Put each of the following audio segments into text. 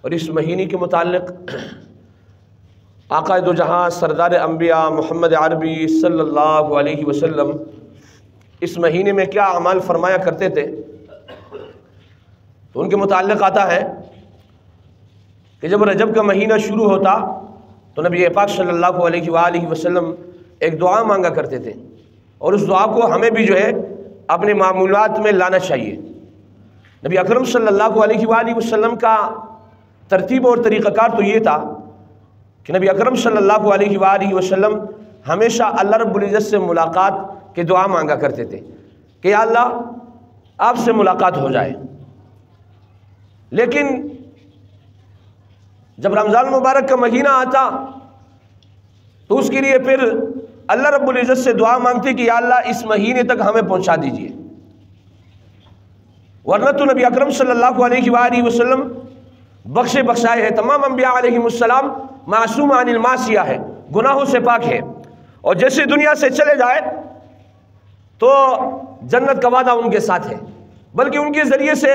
اور اس مہینے کے متعلق آقا دو جہاں سردار انبیاء محمد عربی صلی اللہ علیہ وسلم اس مہینے میں کیا اعمال فرمایا کرتے تھے، تو ان کے متعلق آتا ہے کہ جب رجب کا مہینہ شروع ہوتا تو نبی پاک صلی اللہ علیہ وآلہ وسلم ایک دعا مانگا کرتے تھے، اور اس دعا کو ہمیں بھی جو ہے اپنے معمولات میں لانا چاہیے۔ نبی اکرم صلی اللہ علیہ وآلہ وسلم کا ترتیب اور طریقہ کار تو یہ تھا کہ نبی اکرم صلی اللہ علیہ وآلہ وسلم ہمیشہ اللہ رب العزت سے ملاقات کی دعا مانگا کرتے تھے کہ یا اللہ آپ سے ملاقات ہو جائے۔ لیکن جب رمضان مبارک کا مہینہ آتا تو اس کے لیے پھر اللہ رب العزت سے دعا مانگتے کہ یا اللہ اس مہینے تک ہمیں پہنچا دیجئے، ورنہ تو نبی اکرم صلی اللہ علیہ وآلہ وسلم بخشے بخشائے ہیں، تمام انبیاء علیہ السلام معصوم عن المعصیہ ہے، گناہوں سے پاک ہے، اور جیسے دنیا سے چلے جائے تو جنت کا وعدہ ان کے ساتھ ہے، بلکہ ان کے ذریعے سے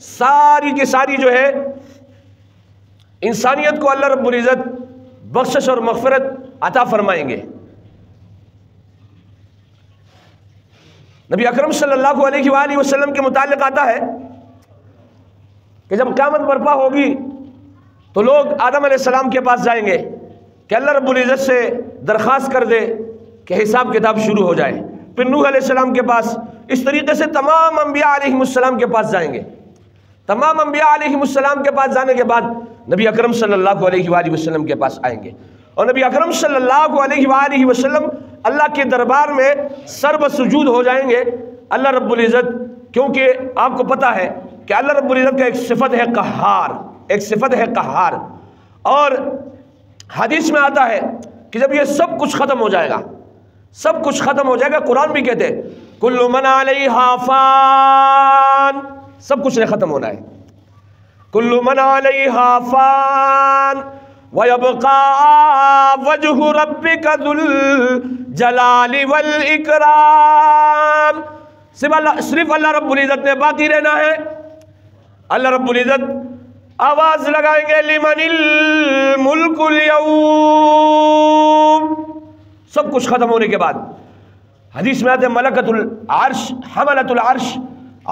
ساری کی ساری جو ہے انسانیت کو اللہ رب العزت بخشش اور مغفرت عطا فرمائیں گے۔ نبی اکرم صلی اللہ علیہ وآلہ وسلم کے متعلق آتا ہے کہ جب قیامت برپا ہوگی تو لوگ آدم علیہ السلام کے پاس جائیں گے کہ اللہ رب العزت سے درخواست کر دے کہ حساب کتاب شروع ہو جائے، پھر نوح علیہ السلام کے پاس، اس طریقے سے تمام انبیاء علیہ السلام کے پاس جائیں گے۔ تمام انبیاء علیہ السلام کے پاس جانے کے بعد نبی اکرم صلی اللہ علیہ وآلہ وسلم کے پاس آئیں گے، اور نبی اکرم صلی اللہ علیہ وآلہ وسلم اللہ کے دربار میں سر بسجود ہو جائیں گے۔ اللہ رب العزت، کیونکہ آپ کو پتہ ہے کہ اللہ رب العزت کا ایک صفت ہے قہار، ایک صفت ہے قہار، اور حدیث میں آتا ہے کہ جب یہ سب کچھ ختم ہو جائے گا، سب کچھ ختم ہو جائے گا، قرآن بھی کہتے ہیں کل من علیہا فان، سب کچھ نے ختم ہونا ہے، کل من علیہا فان وَيَبْقَى وَجْهُ رَبِّكَ ذُو الْجَلَالِ وَالْإِكْرَامِ، صرف اللہ رب العزت نے باقی رہنا ہے۔ اللہ رب العزت آواز لگائیں گے لِمَنِ الْمُلْكُ الْيَوْمِ، سب کچھ ختم ہونے کے بعد حدیث میں آتے ہیں ملکۃ العرش، حملۃ العرش،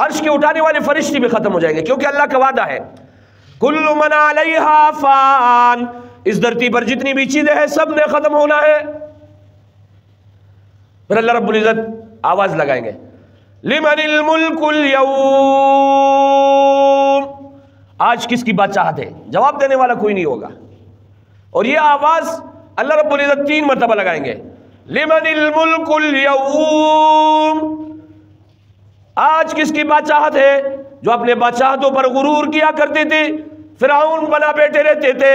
عرش کے اٹھانے والے فرشتے بھی ختم ہو جائیں گے، کیونکہ اللہ کا وعدہ ہے کل من علیہا فان، اس دھرتی پر جتنی بھی چیزیں ہیں سب نے ختم ہونا ہے۔ پھر اللہ رب العزت آواز لگائیں گے لمن الملک اليوم، آج کس کی بادشاہت ہے؟ جواب دینے والا کوئی نہیں ہوگا، اور یہ آواز اللہ رب العزت 3 مرتبہ لگائیں گے لمن الملک اليوم، آج کس کی بادشاہت ہے؟ جو اپنے بادشاہتوں پر غرور کیا کرتے تھے، فرعون بنا بیٹھے رہتے تھے،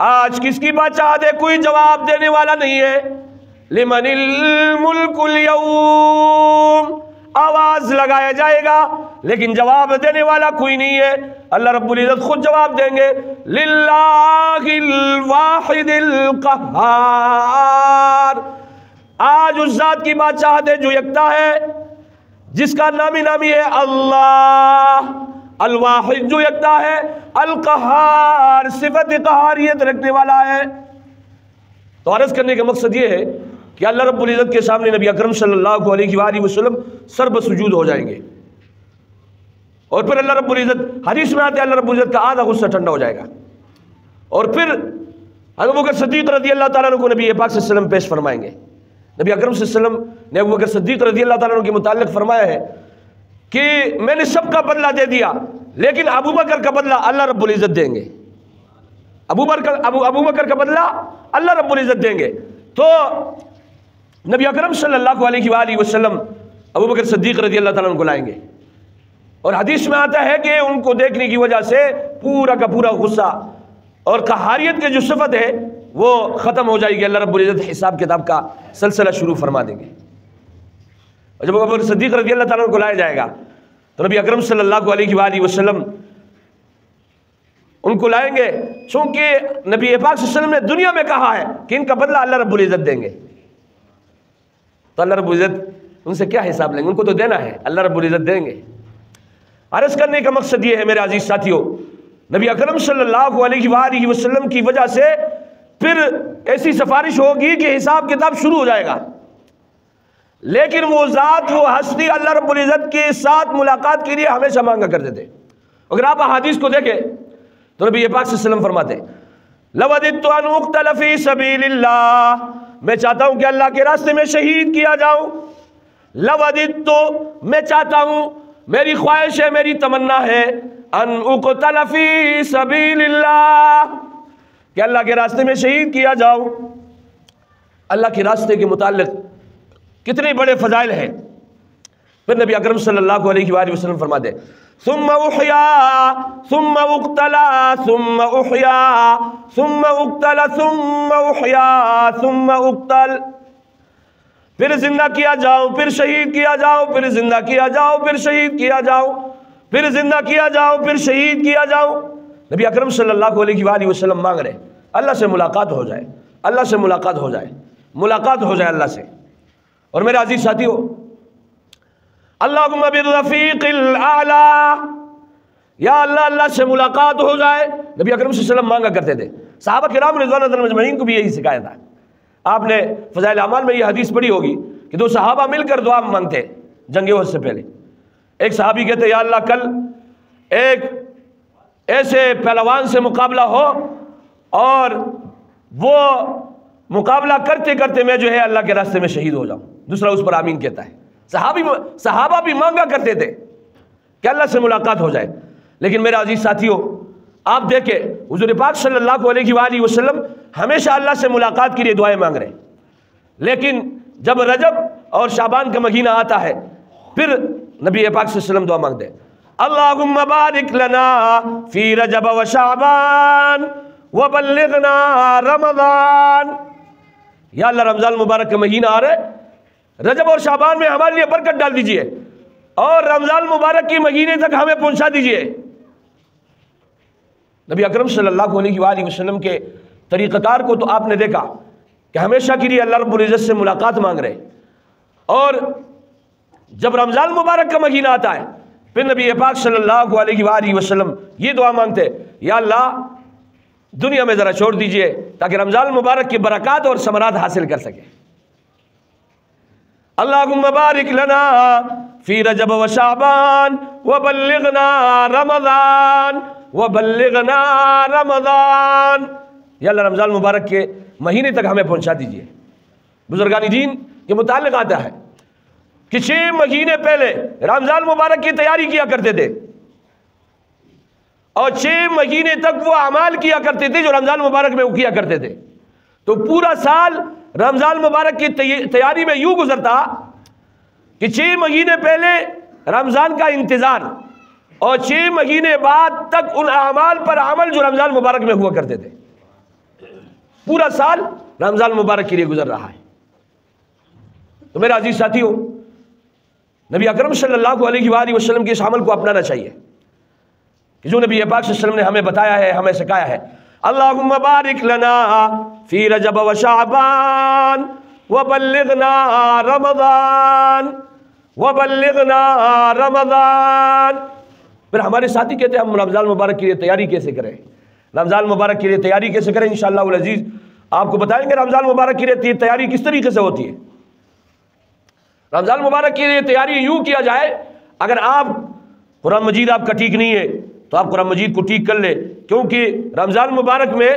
آج کس کی بادشاہت ہے؟ کوئی جواب دینے والا نہیں ہے۔ لمن الملک اليوم، آواز لگایا جائے گا لیکن جواب دینے والا کوئی نہیں ہے، اللہ رب العزت خود جواب دیں گے للہ الواحد القہار، آج اس ذات کی بادشاہت ہے جو یکتا ہے، جس کا نامی نامی ہے اللہ، الواحد جو یکتا ہے، القہار صفت قہاریت رکھنے والا ہے۔ تو عرض کرنے کا مقصد یہ ہے کہ اللہ رب العزت کے سامنے نبی اکرم صلی اللہ علیہ وآلہ وسلم سر بسجود ہو جائیں گے، اور پھر اللہ رب العزت، حدیث میں آتے ہیں اللہ رب العزت کا آدھا غصہ ٹھنڈا ہو جائے گا، اور پھر ابوبکر صدیق رضی اللہ تعالیٰ عنہ کو نبی پاک صلی اللہ علیہ وسلم پیش فرمائیں گے۔ نبی اکرم صلی اللہ علیہ وسلم نے ابوبکر صدیق رضی اللہ تعالیٰ عنہ کے متعلق فرمایا ہے کہ میں نے سب کا بدلہ دے دیا لیکن ابوبکر کا بدلہ اللہ رب العزت دیں گے، ابوبکر کا بدلہ اللہ رب العزت دیں گے۔ تو نبی اکرم صلی اللہ علیہ وآلہ وسلم ابوبکر صدیق رضی اللہ تعالیٰ عنہ کو لائیں گے، اور حدیث میں آتا ہے کہ ان کو دیکھنے کی وجہ سے پورا کا پورا غصہ اور قہاریت کی جو صفت ہے وہ ختم ہو جائے گی، اللہ رب العزت حساب کتاب کا سلسلہ شروع فرما دیں گے۔ اور جب ابوبکر صدیق رضی اللہ تعالیٰ عنہ کو لایا جائے گا تو نبی اکرم صلی اللہ علیہ وآلہ وسلم ان کو لائیں گے، چونکہ نبی پاک صلی اللہ علیہ وسلم نے دنیا میں کہا ہے کہ ان کا بدلہ اللہ رب العزت دیں گے، تو اللہ رب العزت ان سے کیا حساب لیں گے؟ ان کو تو دینا ہے، اللہ رب العزت دیں گے۔ عرض کرنے کا مقصد یہ ہے میرے عزیز ساتھیوں نبی اکرم صلی اللہ علیہ وآلہ وسلم کی وجہ سے پھر ایسی سفارش ہوگی کہ حساب کتاب شروع ہو جائے گا، لیکن وہ ذات، وہ ہستی اللہ رب العزت کے ساتھ ملاقات کے لیے ہمیشہ مانگا کرتے تھے۔ اگر آپ احادیث کو دیکھیں تو نبی پاک صلی اللہ علیہ وسلم فرماتے ہیں لَوَدِدْتُ أَنْ أُقْتَلَ فِي سَبِيلِ اللَّهِ، میں چاہتا ہوں کہ اللہ کے راستے میں شہید کیا جاؤں۔ لَوَدِدْتُ، میں چاہتا ہوں، میری خواہش ہے، میری تمنا ہے، أَنْ أُقْتَلَ فِي سَبِيلِ اللَّهِ، کہ اللہ کے راستے میں شہید کیا جاؤں۔ اللہ کے راستے کے متعلق کتنے بڑے فضائل ہیں۔ پھر نبی اکرم صلی اللہ علیہ وآلہ وسلم فرماتے ثم احیا ثم اقتل ثم احیا ثم اقتل ثم احیا ثم اقتل، پھر زندہ کیا جاؤ، پھر شہید کیا جاؤ، پھر زندہ کیا جاؤ، پھر شہید کیا جاؤ، پھر زندہ کیا جاؤ، پھر شہید کیا جاؤ۔ نبی اکرم صلی اللہ علیہ وآلہ وسلم مانگ رہے اللہ سے ملاقات ہو جائے، اللہ سے ملاقات ہو جائے، ملاقات ہو جائے اللہ سے۔ اور میرے عزیز ساتھیو، اللہم بالرفیق الاعلی، یا اللہ، اللہ سے ملاقات ہو جائے۔ نبی اکرم صلی اللہ علیہ وسلم مانگا کرتے تھے، صحابہ کرام رضوان اللہ اجمعین کو بھی یہی سکھایا تھا۔ آپ نے فضائل اعمال میں یہ حدیث پڑھی ہوگی کہ دو صحابہ مل کر دعا مانگتے جنگ احد سے پہلے۔ ایک صحابی کہتے یا اللہ، کل ایک ایسے پہلوان سے مقابلہ ہو اور وہ مقابلہ کرتے کرتے میں جو ہے اللہ کے راستے میں شہید ہو جاؤں۔ دوسرا اس پر آمین کہتا ہے۔ صحابہ بھی مانگا کرتے تھے کہ اللہ سے ملاقات ہو جائے۔ لیکن میرے عزیز ساتھیو، آپ دیکھیں حضور پاک صلی اللہ علیہ وآلہ وسلم ہمیشہ اللہ سے ملاقات کے لیے دعائیں مانگ رہے ہیں، لیکن جب رجب اور شعبان کا مہینہ آتا ہے پھر نبی پاک صلی اللہ علیہ وسلم دعا مانگتے ہیں اللہم بارک لنا فی رجب و شعبان وبلغنا رمضان، یا اللہ رمضان مبارک کا مہینہ آ رہا ہے، رجب اور شعبان میں ہمارے لیے برکت ڈال دیجئے اور رمضان مبارک کے مہینے تک ہمیں پہنچا دیجئے۔ نبی اکرم صلی اللہ علیہ وآلہ وسلم کے طریقہ کار کو تو آپ نے دیکھا کہ ہمیشہ کے لیے اللہ رب العزت سے ملاقات مانگ رہے، اور جب رمضان مبارک کا مہینہ آتا ہے پھر نبی پاک صلی اللہ علیہ وآلہ وسلم یہ دعا مانگتے یا اللہ دنیا میں ذرا چھوڑ دیجئے تاکہ رمضان مبارک کی برکات اور ثمرات حاصل کر سکے۔ اللہم بارک لنا فی رجب و شعبان وبلغنا رمضان وبلغنا رمضان، یا اللہ رمضان مبارک کے مہینے تک ہمیں پہنچا دیجئے۔ بزرگان دین کے متعلق آتا ہے کہ 6 مہینے پہلے رمضان مبارک کی تیاری کیا کرتے تھے اور 6 مہینے تک وہ اعمال کیا کرتے تھے جو رمضان مبارک میں وہ کیا کرتے تھے۔ تو پورا سال رمضان مبارک کی تیاری میں یوں گزرتا کہ 6 مہینے پہلے رمضان کا انتظار اور 6 مہینے بعد تک ان اعمال پر عمل جو رمضان مبارک میں ہوا کرتے تھے۔ پورا سال رمضان مبارک کے لیے گزر رہا ہے۔ تو میرا عزیز ساتھیو، نبی اکرم صلی اللہ علیہ وآلہ وسلم کے اس عمل کو اپنانا چاہیے کہ جو نبی پاک صلی اللہ علیہ وسلم نے ہمیں بتایا ہے، ہمیں سکھایا ہے۔ اللہم بارک لنا فی رجب و شعبان وبلغنا رمضان وبلغنا رمضان۔ پھر ہمارے ساتھی کہتے ہیں ہم رمضان مبارک کے لیے تیاری کیسے کریں، رمضان مبارک کے لیے تیاری کیسے کریں؟ انشاءاللہ العزیز آپ کو بتائیں گے رمضان مبارک کے لیے تیاری کس طریقے سے ہوتی ہے۔ رمضان مبارک کے لیے تیاری یوں کیا جائے، اگر آپ قرآن مجید آپ کا ٹھیک نہیں ہے تو آپ قرآن مجید کو ٹھیک کر لیں، کیونکہ رمضان مبارک میں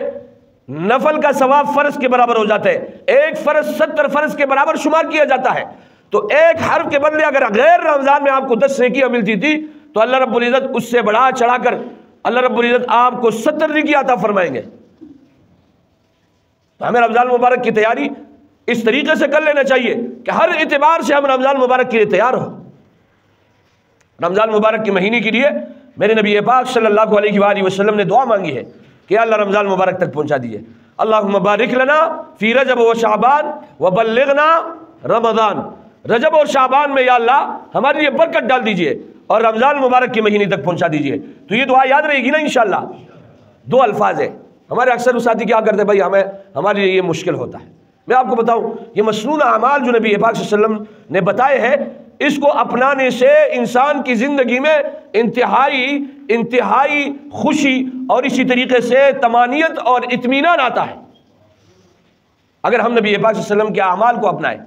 نفل کا ثواب فرض کے برابر ہو جاتا ہے۔ ایک فرض 70 فرض کے برابر شمار کیا جاتا ہے، تو ایک حرف کے بدلے اگر غیر رمضان میں آپ کو 10 نیکیاں ملتی تھی تو اللہ رب العزت اس سے بڑھا چڑھا کر اللہ رب العزت آپ کو 70 نیکی عطا فرمائیں گے۔ تو ہمیں رمضان مبارک کی تیاری اس طریقے سے کر لینا چاہیے کہ ہر اعتبار سے ہم رمضان مبارک کے لیے تیار ہوں۔ رمضان مبارک کے مہینے کے لیے میرے نبی پاک صلی اللہ علیہ وآلہ وسلم نے دعا مانگی ہے کہ اللہ رمضان مبارک تک پہنچا دیجئے۔ اللہم بارک لنا فی رجب و شعبان وبلغنا رمضان، رجب اور شعبان میں یا اللہ ہمارے لیے برکت ڈال دیجئے اور رمضان مبارک کے مہینے تک پہنچا دیجئے۔ تو یہ دعا یاد رہے گی نا انشاءاللہ۔ 2 الفاظ ہیں، ہمارے اکثر ساتھی کیا کرتے ہیں بھائی ہمارے لیے یہ مشکل ہوتا ہے۔ میں آپ کو بتاؤں یہ مسنون اعمال جو نبی پاک صلی اللہ علیہ وسلم نے بتائے ہیں، اس کو اپنانے سے انسان کی زندگی میں انتہائی خوشی اور اسی طریقے سے طمانینت اور اطمینان آتا ہے اگر ہم نبی پاک صلی اللہ علیہ وسلم کے اعمال کو اپنائیں۔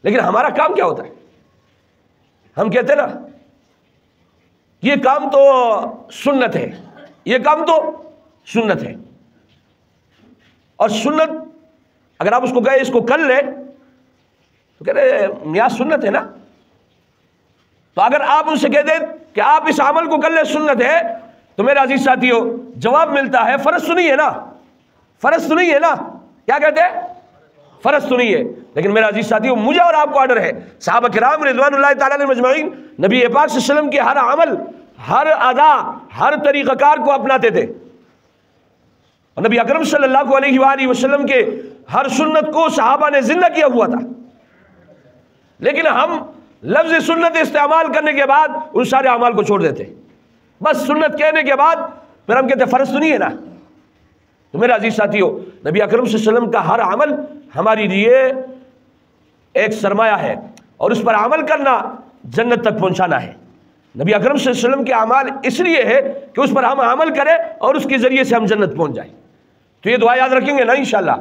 لیکن ہمارا کام کیا ہوتا ہے؟ ہم کہتے ہیں نا یہ کام تو سنت ہے، یہ کام تو سنت ہے، اور سنت اگر آپ اس کو کہیں اس کو کر لیں تو کہہ رہے میاں سنت ہے نا، تو اگر آپ ان سے کہہ دیں کہ آپ اس عمل کو کر لیں سنت ہے، تو میرے عزیز ساتھیو جواب ملتا ہے فرض تو نہیں ہے نا، فرض تو نہیں ہے نا، کیا کہتے ہیں؟ فرض تو نہیں ہے۔ لیکن میرے عزیز ساتھیو مجھے اور آپ کو آرڈر ہے، صحابہ کرام رضوان اللہ تعالیٰ علیہم اجمعین نبی پاک صلی اللہ علیہ وسلم کے ہر عمل، ہر ادا، ہر طریقہ کار کو اپناتے تھے، اور نبی اکرم صلی اللہ علیہ وآلہ وسلم کے ہر سنت کو صحابہ نے زندہ کیا ہوا تھا۔ لیکن ہم لفظ سنت استعمال کرنے کے بعد ان سارے اعمال کو چھوڑ دیتے، بس سنت کہنے کے بعد پھر ہم کہتے ہیں فرض تو نہیں ہے نا۔ تو میرے عزیز ساتھیو نبی اکرم صلی اللہ علیہ وسلم کا ہر عمل ہماری لیے ایک سرمایہ ہے، اور اس پر عمل کرنا جنت تک پہنچانا ہے۔ نبی اکرم صلی اللہ علیہ وسلم کے اعمال اس لیے ہے کہ اس پر ہم عمل کریں اور اس کے ذریعے سے ہم جنت پہنچ جائیں۔ تو یہ دعا یاد رکھیں گے نا انشاءاللہ؟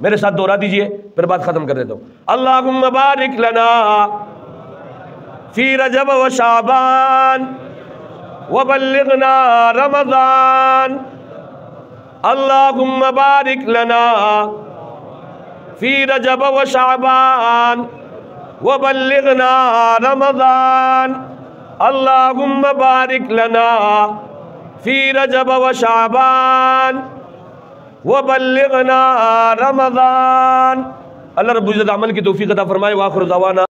میرے ساتھ دوہرا دیجئے پھر بات ختم کر دیتا ہوں۔ اللہم بارک لنا فی رجب و شعبان وبلغنا رمضان، اللہم بارک لنا فی رجب و شعبان وبلغنا رمضان، اللہم بارک لنا فی رجب و شعبان وبلغنا رمضان۔ اللہ رب العزت عمل کی توفیق عطا فرمائے۔ وآخر دعوانا